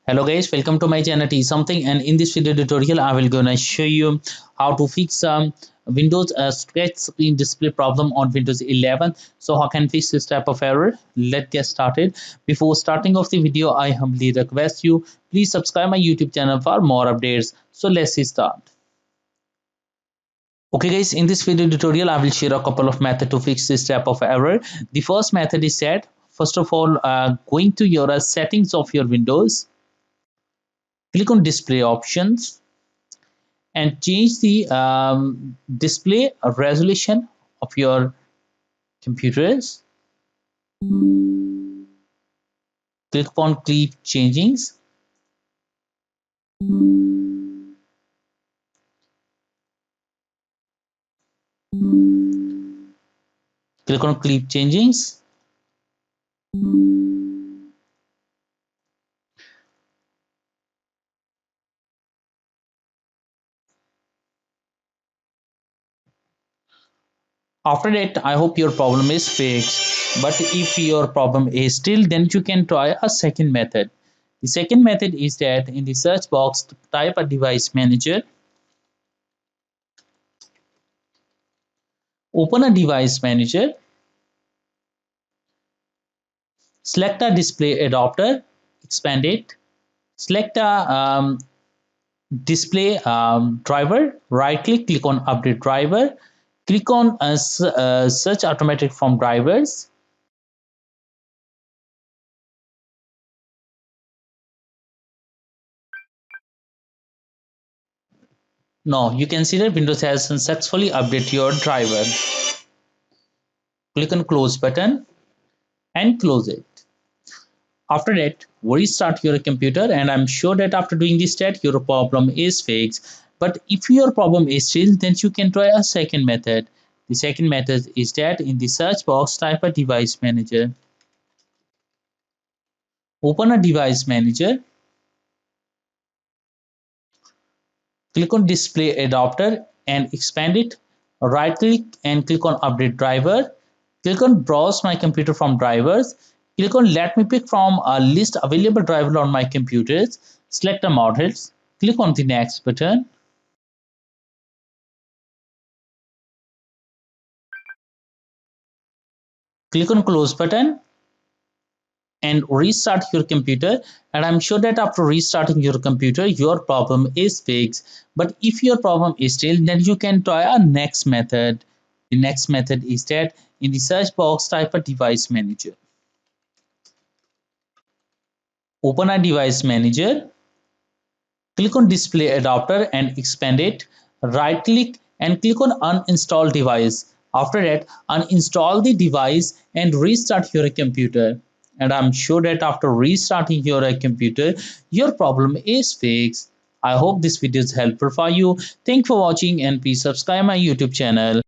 Hello guys, welcome to my channel T something, and in this video tutorial I will gonna show you how to fix Windows scratch screen display problem on Windows 11. So how can fix this type of error? Let's get started. Before starting off the video, I humbly request you please subscribe my YouTube channel for more updates. So let's start. Okay guys, in this video tutorial I will share a couple of methods to fix this type of error. The first method is that first of all, going to your settings of your Windows, click on display options and change the display resolution of your computers. Click on keep changings. Click on keep changings. After that, I hope your problem is fixed. But if your problem is still, then you can try a second method. The second method is that in the search box, type a device manager. Open a device manager. Select a display adapter, expand it. Select a display driver, right click on update driver, click on search automatic from drivers. Now you can see that Windows has successfully updated your driver. Click on close button and close it. After that, restart your computer, and I'm sure that after doing this step your problem is fixed. But if your problem is still, then you can try a second method. The second method is that in the search box type a device manager. Open a device manager. Click on display adapter and expand it. Right click and click on update driver. Click on browse my computer from drivers. Click on let me pick from a list available driver on my computers. Select the models. Click on the next button. Click on close button and restart your computer, and I'm sure that after restarting your computer your problem is fixed. But if your problem is still, then you can try a next method. The next method is that in the search box type a device manager. Open a device manager. Click on display adapter and expand it. Right click and click on uninstall device. After that, uninstall the device and restart your computer. And I'm sure that after restarting your computer, your problem is fixed. I hope this video is helpful for you. Thanks for watching and please subscribe my YouTube channel.